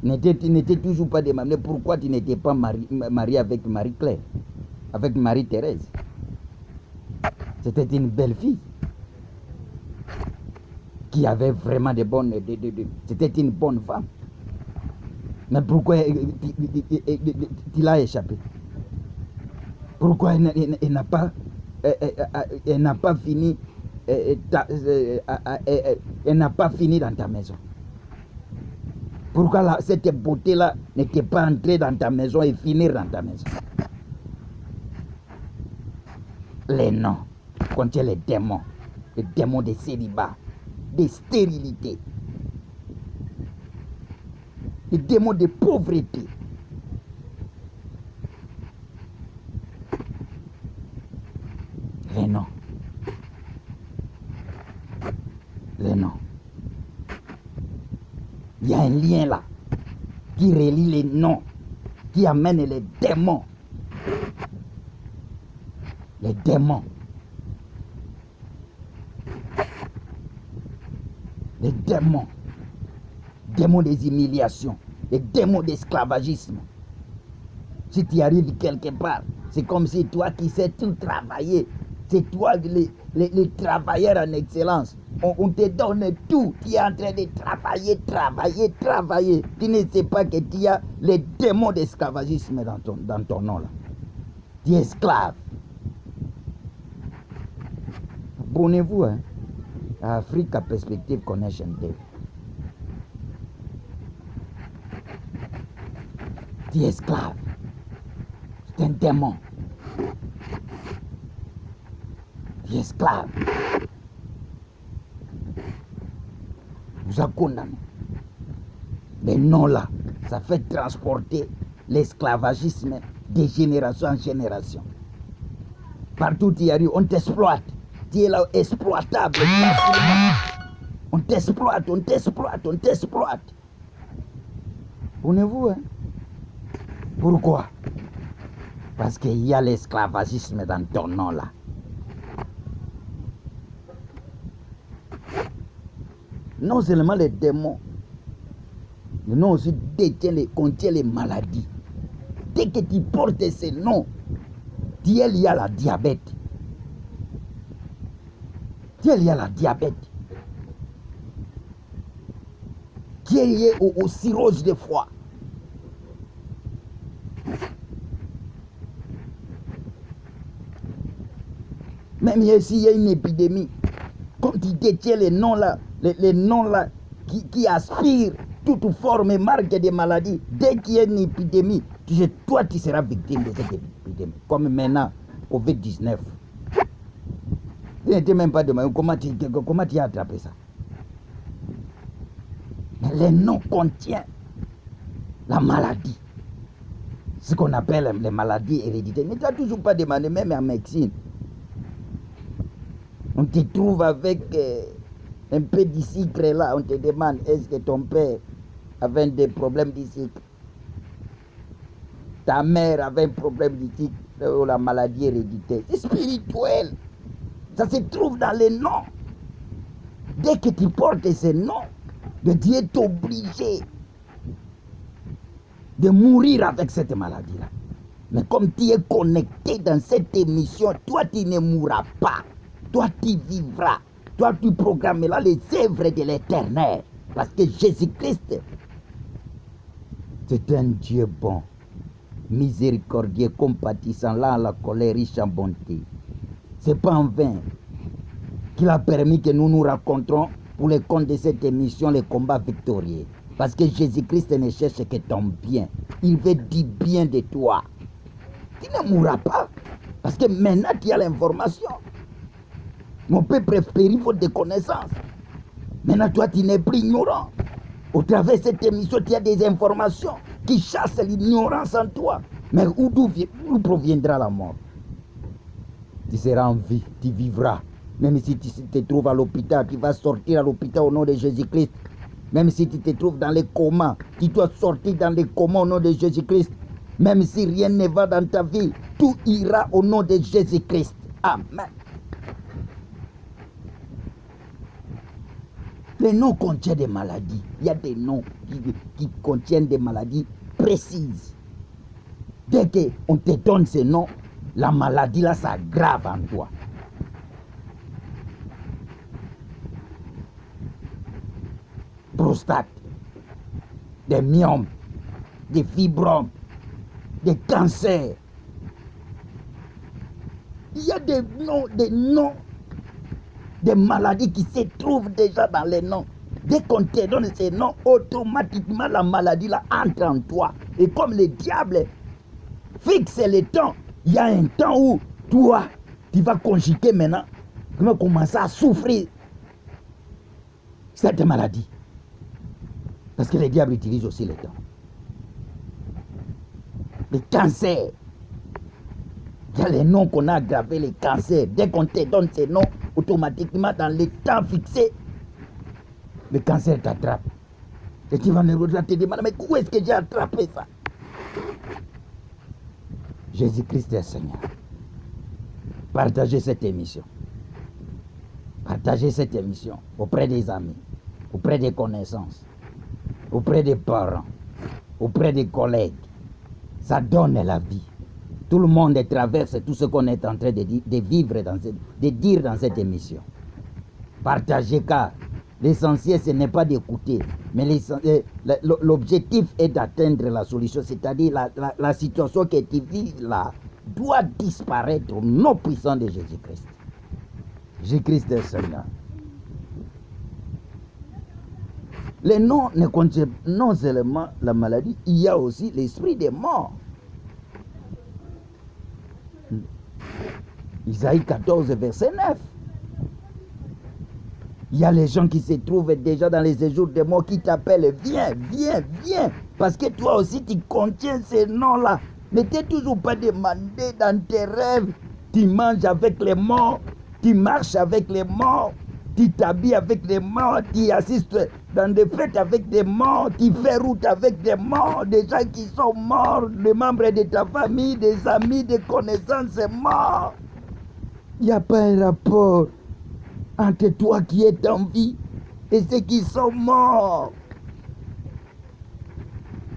Tu n'étais toujours pas demandé pourquoi tu n'étais pas marié avec Marie-Claire, avec Marie-Thérèse. C'était une belle fille qui avait vraiment de bonnes... C'était une bonne femme. Mais pourquoi tu l'as échappé? Pourquoi elle n'a pas fini elle n'a pas fini dans ta maison? Pourquoi cette beauté-là n'était pas entrée dans ta maison et finir dans ta maison? Les noms contiennent les démons de célibat, de stérilité, les démons de pauvreté. Les noms. Les noms. Il y a un lien là qui relie les noms, qui amène les démons. Les démons. Les démons. Démons des humiliations. Les démons d'esclavagisme. Si tu arrives quelque part, c'est comme si toi qui sais tout travailler. C'est toi les travailleurs en excellence. On te donne tout. Tu es en train de travailler. Tu ne sais pas que tu as les démons d'esclavagisme dans ton nom là. Tu es esclave. Abonnez-vous à Africa Perspective Connection TV. Tu es esclave. C'est un démon. Tu es esclave. Vous a condamné. Les noms là, ça fait transporter l'esclavagisme de génération en génération. Partout où tu arrives, on t'exploite. Tu es là exploitable. On t'exploite. Prenez-vous, Pourquoi? Parce qu'il y a l'esclavagisme dans ton nom là. non seulement les démons, le nom aussi contient les maladies. Dès que tu portes ce nom, tu es lié à la diabète. Tu es lié à la diabète. Tu es lié au cirrhose de foie. Même s'il y a une épidémie, comme tu détiens les noms là, les noms là qui aspirent toute forme et marque de maladie, dès qu'il y a une épidémie, toi tu seras victime de cette épidémie. Comme maintenant, Covid-19. Tu n'étais même pas demandé comment tu as attrapé ça. Mais les noms contiennent la maladie. Ce qu'on appelle les maladies héréditaires. Mais tu n'as toujours pas demandé, même en médecine. On te trouve avec un peu de sucre là, on te demande est-ce que ton père avait des problèmes de sucre, ta mère avait un problème de sucre ou la maladie héréditaire. C'est spirituel. Ça se trouve dans les noms. Dès que tu portes ces noms, Dieu est obligé de mourir avec cette maladie-là. Mais comme tu es connecté dans cette émission, toi tu ne mourras pas. Toi tu vivras. Toi tu programmeras les œuvres de l'Éternel. Parce que Jésus-Christ, c'est un Dieu bon, miséricordieux, compatissant, lent à la colère, riche en bonté. C'est pas en vain qu'il a permis que nous nous rencontrons pour le compte de cette émission, les combats victorieux. Parce que Jésus-Christ ne cherche que ton bien. Il veut du bien de toi. Tu ne mourras pas. Parce que maintenant tu as l'information. Mon peuple périt faute de connaissances. Maintenant toi tu n'es plus ignorant. Au travers de cette émission, tu as des informations qui chassent l'ignorance en toi. Mais d'où proviendra la mort? Tu seras en vie, tu vivras. Même si tu te trouves à l'hôpital, tu vas sortir à l'hôpital au nom de Jésus-Christ. Même si tu te trouves dans les comas, tu dois sortir dans les comas au nom de Jésus-Christ. Même si rien ne va dans ta vie, tout ira au nom de Jésus-Christ. Amen. Les noms contiennent des maladies. Il y a des noms qui contiennent des maladies précises. Dès qu'on te donne ces noms, la maladie là s'aggrave en toi. Prostate, des myomes, des fibromes, des cancers. Il y a des noms, des maladies qui se trouvent déjà dans les noms. Dès qu'on te donne ces noms, automatiquement la maladie là entre en toi. Et comme le diable fixe le temps, il y a un temps où toi, tu vas conjuguer maintenant, tu vas commencer à souffrir cette maladie. Parce que le diable utilise aussi le temps. Le cancer. Il y a les noms qu'on a gravés, les cancers. Dès qu'on te donne ces noms, automatiquement, dans le temps fixé, le cancer t'attrape. Et tu vas te demander, mais où est-ce que j'ai attrapé ça? Jésus-Christ est Seigneur. Partagez cette émission. Partagez cette émission auprès des amis, auprès des connaissances, auprès des parents, auprès des collègues. Ça donne la vie. Tout le monde traverse tout ce qu'on est en train de vivre, de dire dans cette émission. Partagez, car l'essentiel, ce n'est pas d'écouter, mais l'objectif est d'atteindre la solution, c'est-à-dire la situation que tu vis là doit disparaître au nom puissant de Jésus-Christ. Jésus-Christ est Seigneur. Les noms ne contiennent non seulement la maladie, il y a aussi l'esprit des morts. Isaïe 14, verset 9. Il y a les gens qui se trouvent déjà dans les séjours des morts qui t'appellent, viens, viens, viens. Parce que toi aussi tu contiens ces noms-là. Ne t'es toujours pas demandé dans tes rêves, tu manges avec les morts, tu marches avec les morts, tu t'habilles avec les morts, tu assistes dans des fêtes avec des morts, tu fais route avec des morts, des gens qui sont morts, des membres de ta famille, des amis, des connaissances morts. Il n'y a pas un rapport entre toi qui es en vie et ceux qui sont morts.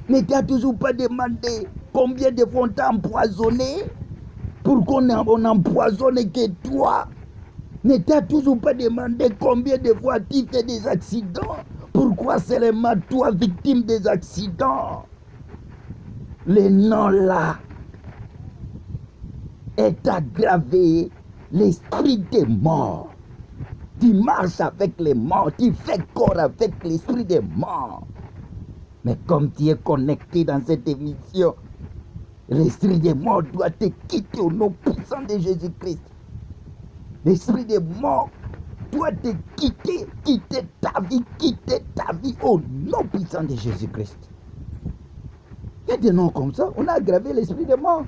Mais tu n'as toujours pas demandé combien de fois on t'a empoisonné. Pourquoi on empoisonne que toi? Ne t'as toujours pas demandé combien de fois tu fais des accidents? Pourquoi seulement toi, victime des accidents? Le nom là est aggravé, l'esprit des morts. Tu marches avec les morts, tu fais corps avec l'esprit des morts. Mais comme tu es connecté dans cette émission, l'esprit des morts doit te quitter au nom puissant de Jésus-Christ. L'esprit des morts doit te quitter ta vie au nom puissant de Jésus-Christ. Il y a des noms comme ça, on a aggravé l'esprit des morts.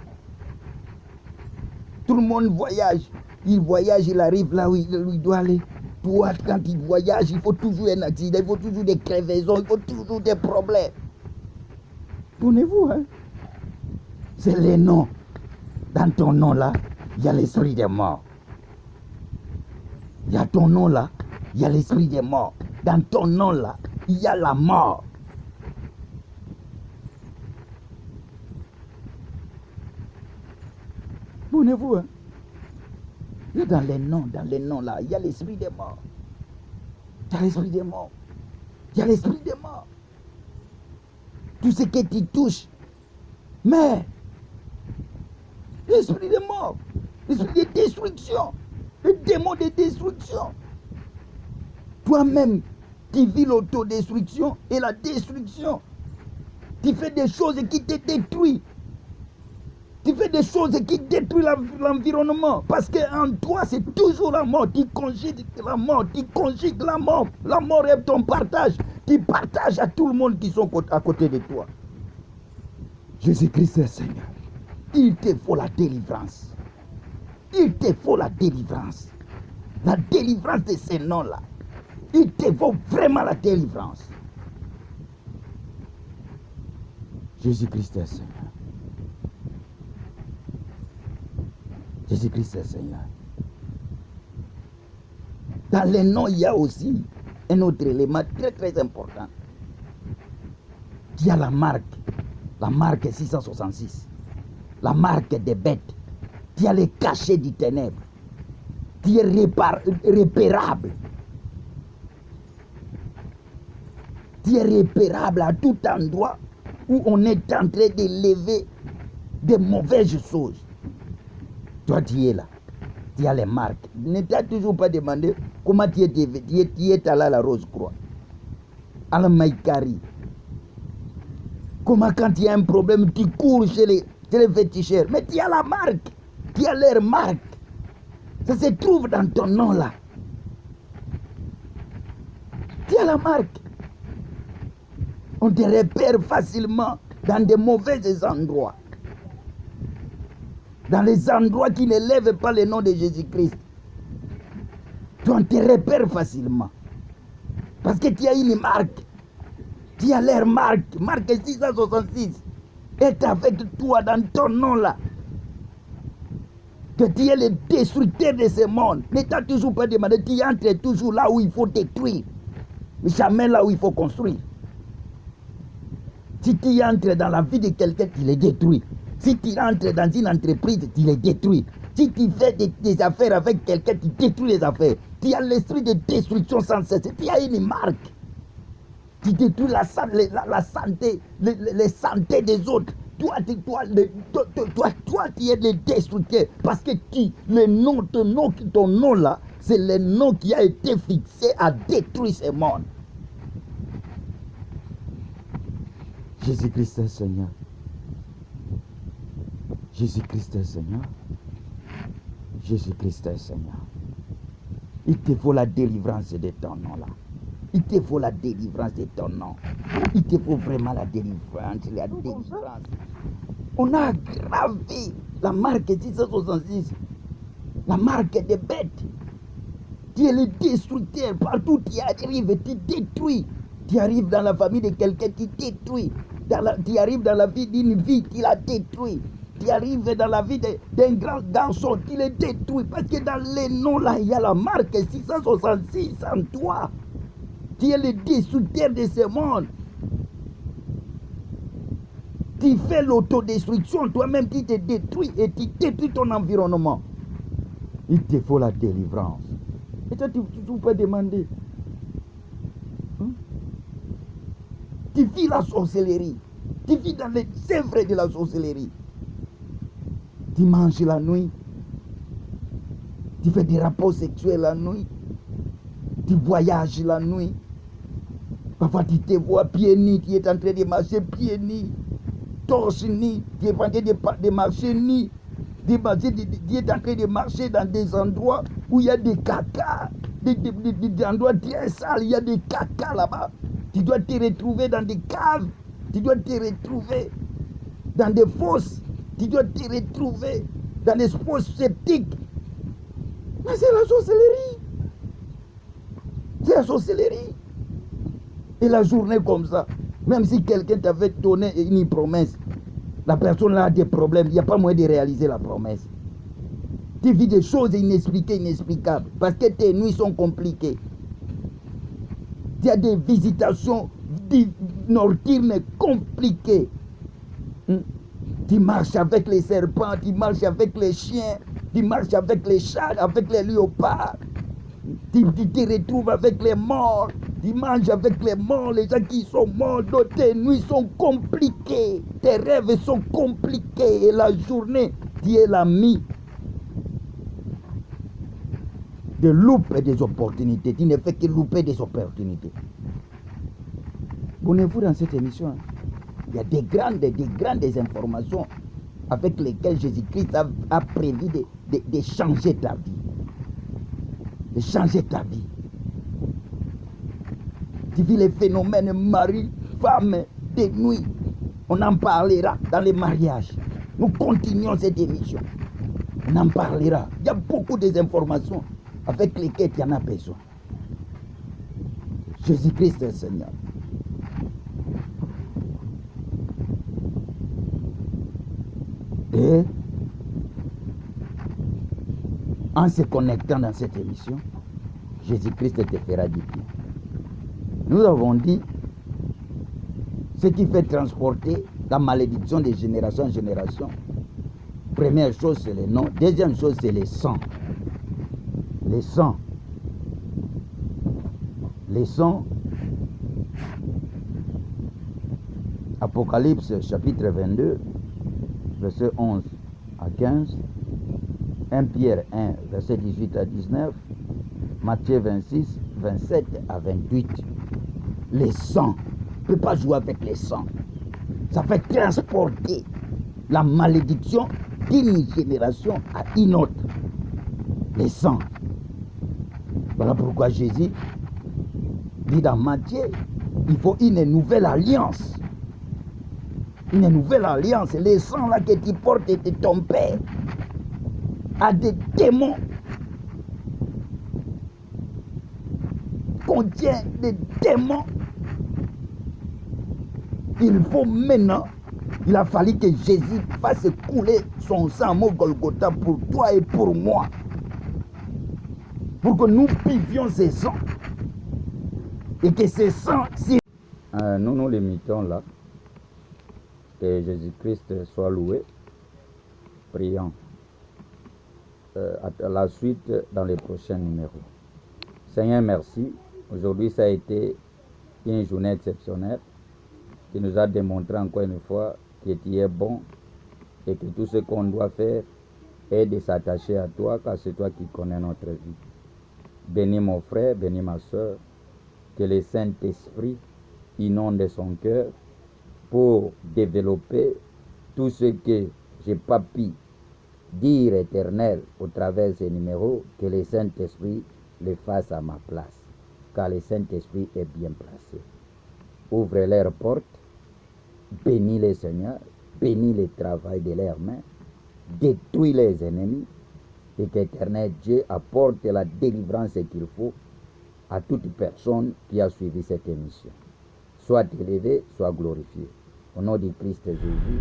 Tout le monde voyage. Il voyage, il arrive là où il doit aller. Toi, quand il voyage, il faut toujours un accident, il faut toujours des crevaisons, il faut toujours des problèmes. Tournez-vous, hein? C'est les noms. Dans ton nom là, il y a l'esprit des morts. Il y a ton nom là, il y a l'esprit des morts. Dans ton nom là, il y a la mort. Tournez-vous, hein? Il y a dans les noms là, il y a l'esprit des morts. Il y a l'esprit des morts. Il y a l'esprit des morts. Tout ce que tu touches, mais l'esprit des morts, l'esprit de destruction, le démon de destruction. Toi-même, tu vis l'autodestruction et la destruction. Tu fais des choses qui te détruisent. Tu fais des choses qui détruisent l'environnement. Parce qu'en toi, c'est toujours la mort. Tu conjugues la mort. Tu conjugues la mort. La mort est ton partage. Tu partages à tout le monde qui sont à côté de toi. Jésus-Christ est Seigneur. Il te faut la délivrance. Il te faut la délivrance. La délivrance de ces noms-là. Il te faut vraiment la délivrance. Jésus-Christ est Seigneur. Jésus-Christ est Seigneur. Dans les noms, il y a aussi un autre élément très très important. Il y a la marque 666, la marque des bêtes. Il y a les cachets du ténèbre. Il est repérable. Il est repérable à tout endroit où on est en train d'élever de mauvaises choses. Toi, tu es là. Tu as les marques. Ne t'as toujours pas demandé comment tu es allé à la Rose-Croix, à la Maïkari. Comment quand il y a un problème, tu cours chez les féticheurs. Mais tu as la marque. Tu as leur marque. Ça se trouve dans ton nom là. Tu as la marque. On te repère facilement dans de mauvais endroits. Dans les endroits qui ne lèvent pas le nom de Jésus-Christ. On te repère facilement. Parce que tu as une marque. Tu as leur marque. Marque 666. Est avec toi dans ton nom là. Que tu es le destructeur de ce monde. Ne t'as toujours pas demandé. Tu entres toujours là où il faut détruire. Mais jamais là où il faut construire. Si tu entres dans la vie de quelqu'un, tu le détruis. Si tu entres dans une entreprise, tu les détruis. Si tu fais des affaires avec quelqu'un, tu détruis les affaires. Tu as l'esprit de destruction sans cesse. Tu as une marque. Tu détruis la santé, les santé des autres. Toi, tu es le destructeur. Parce que ton nom là, c'est le nom qui a été fixé à détruire ce monde. Jésus-Christ est Seigneur. Jésus-Christ est Seigneur. Jésus-Christ est Seigneur. Il te faut la délivrance de ton nom là. Il te faut la délivrance de ton nom. Il te faut vraiment la délivrance. La délivrance. On a aggravé la marque 666. La marque des bêtes. Tu es le destructeur. Partout tu arrives, tu détruis. Tu arrives dans la famille de quelqu'un, tu détruis. Tu arrives dans la vie d'une vie, tu la détruis. Tu arrives dans la vie d'un grand garçon, tu le détruis. Parce que dans les noms là, il y a la marque 666 en toi. Tu es le destructeur de ce monde. Tu fais l'autodestruction, toi-même tu te détruis et tu détruis ton environnement. Il te faut la délivrance. Et toi, tu peux demander. Tu vis la sorcellerie. Tu vis dans les œuvres de la sorcellerie. Tu manges la nuit. Tu fais des rapports sexuels la nuit. Tu voyages la nuit. Parfois tu te vois pieds nus, tu es en train de marcher pieds nus. Torse nu, tu es en train de marcher nu. Tu es en train de marcher dans des endroits où il y a des caca. Des endroits très sales, il y a des caca là-bas. Tu dois te retrouver dans des caves. Tu dois te retrouver dans des fosses. Tu dois te retrouver dans des fosses sceptiques. Mais c'est la sorcellerie. C'est la sorcellerie. Et la journée comme ça, même si quelqu'un t'avait donné une promesse, la personne a des problèmes, il n'y a pas moyen de réaliser la promesse. Tu vis des choses inexpliquées, inexplicables, parce que tes nuits sont compliquées. Il y a des visitations nocturnes compliquées. Tu marches avec les serpents, tu marches avec les chiens, tu marches avec les chats, avec les léopards. Tu te retrouves avec les morts, tu manges avec les morts, les gens qui sont morts. Donc tes nuits sont compliquées, tes rêves sont compliqués. Et la journée, tu es l'ami de louper des opportunités. Tu ne fais que louper des opportunités. Abonnez-vous dans cette émission. Il y a des grandes informations avec lesquelles Jésus-Christ a prévu de changer ta vie. De changer ta vie. Tu vis les phénomènes mari, femme, de nuit. On en parlera dans les mariages. Nous continuons cette émission. On en parlera. Il y a beaucoup d'informations avec lesquelles tu en as besoin. Jésus-Christ est Seigneur. Et en se connectant dans cette émission, Jésus-Christ te fera du bien. Nous avons dit ce qui fait transporter la malédiction de génération en génération. Première chose, c'est le nom. Deuxième chose, c'est le sang. Le sang. Le sang. Apocalypse chapitre 22, verset 11 à 15. 1 Pierre 1, verset 18 à 19. Matthieu 26, 27 à 28. Le sang. On ne peut pas jouer avec le sang. Ça fait transporter la malédiction d'une génération à une autre. Le sang. Voilà pourquoi Jésus dit dans Matthieu, il faut une nouvelle alliance. Une nouvelle alliance. Le sang là que tu portes de ton père a des démons. Contient des démons. Il faut maintenant, il a fallu que Jésus fasse couler son sang au Golgotha pour toi et pour moi. Pour que nous buvions ce sang. Et que ce sang... Nous nous limitons là. Que Jésus-Christ soit loué. Prions. À la suite dans les prochains numéros. Seigneur, merci. Aujourd'hui, ça a été une journée exceptionnelle qui nous a démontré encore une fois que tu es bon et que tout ce qu'on doit faire est de s'attacher à toi, car c'est toi qui connais notre vie. Bénis mon frère, bénis ma soeur, que le Saint-Esprit inonde son cœur pour développer tout ce que j'ai pas pu dire, Éternel, au travers de ces numéros, que le Saint-Esprit le fasse à ma place, car le Saint-Esprit est bien placé. Ouvre leurs portes, bénis les Seigneurs, bénis le travail de leurs mains, détruis les ennemis, et qu'Éternel Dieu apporte la délivrance qu'il faut à toute personne qui a suivi cette émission. Soit élevé, soit glorifié. Au nom de Christ Jésus,